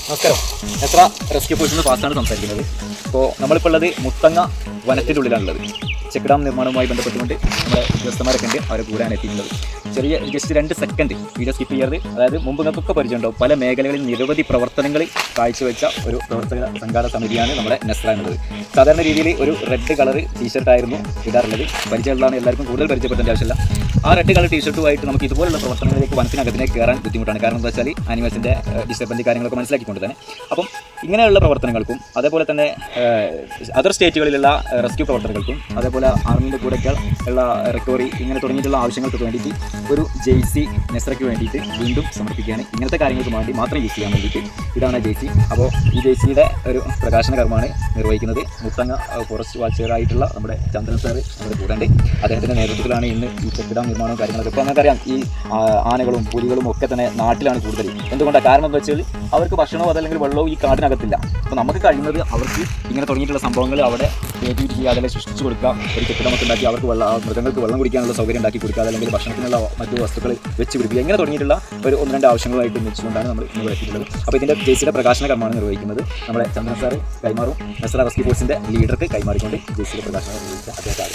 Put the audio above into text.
നമസ്കാരം. എത്ര റെസ്ക്യൂ ഫോഴ്സിൽ നിന്ന് ഫാസ്റ്റാണ് സംസാരിക്കുന്നത്. അപ്പോൾ നമ്മളിപ്പോൾ ഉള്ളത് മുത്തങ്ങ വനത്തിൻ്റെ ഉള്ളിലാണുള്ളത്. ചെക്ക് ഡാം നിർമ്മാണവുമായി ബന്ധപ്പെട്ടുകൊണ്ട് നമ്മുടെ ഉദ്യോഗസ്ഥന്മാരൊക്കെ ഉണ്ട്, അവരെ കൂടെയാണ് എത്തിയിട്ടുള്ളത്. ചെറിയ ജസ്റ്റ് 2 സെക്കൻഡ് വീഡിയോ സ്കിപ്പ് ചെയ്യരുത്. അതായത് മുമ്പ് നിങ്ങൾക്കൊക്കെ പരിചയമുണ്ടാവും, പല മേഖലകളിൽ നിരവധി പ്രവർത്തനങ്ങൾ കാഴ്ചവെച്ച ഒരു പ്രവർത്തക സംഘാടക സമിതിയാണ് നമ്മുടെ നെസ്ര എന്നുള്ളത്. സാധാരണ രീതിയിൽ ഒരു റെഡ് കളർ ടീഷർട്ടായിരുന്നു ഇടാറുള്ളത്. പരിചയമുള്ളതാണ്, എല്ലാവർക്കും കൂടുതൽ പരിചയപ്പെടേണ്ട ആവശ്യമില്ല. ആ റെഡ് കളർ ടീഷർട്ടുമായിട്ട് നമുക്ക് ഇതുപോലുള്ള പ്രവർത്തനങ്ങളിലേക്ക് വനത്തിനകത്തിലേക്ക് കയറാൻ ബുദ്ധിമുട്ടാണ്. കാരണം എന്താ വെച്ചാൽ ആനിമൽസിൻ്റെ ഡിസ്റ്റർബൻസ് കാര്യങ്ങളൊക്കെ മനസ്സിലാക്കിക്കൊണ്ട് തന്നെ. അപ്പം ഇങ്ങനെയുള്ള പ്രവർത്തനങ്ങൾക്കും അതേപോലെ തന്നെ അതർ സ്റ്റേറ്റുകളിലുള്ള റെസ്ക്യൂ പ്രവർത്തനങ്ങൾക്കും അതേപോലെ ആർമീൻ്റെ കൂടെയൊക്കെ ഉള്ള റിക്കവറി ഇങ്ങനെ തുടങ്ങിയിട്ടുള്ള ആവശ്യങ്ങൾക്ക് വേണ്ടിയിട്ട് ഒരു ജെയ്സി നെസ്രയ്ക്ക് വേണ്ടിയിട്ട് വീണ്ടും സമർപ്പിക്കുകയാണ്. ഇങ്ങനത്തെ കാര്യങ്ങൾക്ക് വേണ്ടി മാത്രം യൂസ് ചെയ്യാൻ വേണ്ടിയിട്ട് ഇതാണ് ജെയ്സി. അപ്പോൾ ഈ ജെയ്സിയുടെ ഒരു പ്രകാശന കർമ്മമാണ് നിർവഹിക്കുന്നത് മുത്തങ്ങ ഫോറസ്റ്റ് വാച്ചറായിട്ടുള്ള നമ്മുടെ ചന്ദ്രൻ സാർ നമ്മുടെ കൂടെ ഉണ്ട്. അദ്ദേഹത്തിൻ്റെ നേതൃത്വത്തിലാണ് ഇന്ന് ഈ ചെക്ക് ഡാം നിർമ്മാണവും കാര്യങ്ങളൊക്കെ. ഇപ്പോൾ നമുക്കറിയാം, ഈ ആനകളും പുലികളും ഒക്കെ തന്നെ നാട്ടിലാണ് കൂടുതൽ. എന്തുകൊണ്ടാണ്? കാരണം എന്ന് വെച്ചാൽ അവർക്ക് ഭക്ഷണമോ അതല്ലെങ്കിൽ വെള്ളവും ഈ കാടിനകത്തില്ല. അപ്പോൾ നമുക്ക് കഴിയുന്നത് അവർക്ക് ഇങ്ങനെ തുടങ്ങിയിട്ടുള്ള സംഭവങ്ങൾ അവിടെ ക്രിയേറ്റിവിറ്റി ചെയ്യുക, അതല്ലെങ്കിൽ സൃഷ്ടിച്ച് കൊടുക്കുക, ഒരു കെട്ടിടമൊക്കെ ഉണ്ടാക്കി അവർക്ക് മൃഗങ്ങൾക്ക് വെള്ളം കുടിക്കാനുള്ള സൗകര്യം ഉണ്ടാക്കി കൊടുക്കുക, അല്ലെങ്കിൽ ഭക്ഷണത്തിനുള്ള മറ്റു വസ്തുക്കൾ വെച്ച് പിടിപ്പിക്കുക. ഇങ്ങനെ തുടങ്ങിയിട്ടുള്ള ഒരു 1-2 ആവശ്യങ്ങളുമായിട്ട് വെച്ചുകൊണ്ടാണ് നമ്മൾ ഇന്ന് എത്തിയിട്ടുള്ളത്. അപ്പോൾ ഇതിൻ്റെ ജെയ്സിയുടെ പ്രകാശന കർമ്മമാണ് നിർവഹിക്കുന്നത്. നമ്മുടെ ചന്ദ്രൻ സാറ് കൈമാറും. നെസ്ര റെസ്ക്യൂ ഫോഴ്സിൻ്റെ ലീഡർക്ക് കൈമാറിക്കൊണ്ട് ജെയ്സിയുടെ പ്രകാശനം നിർവഹിച്ച അദ്ദേഹത്തെ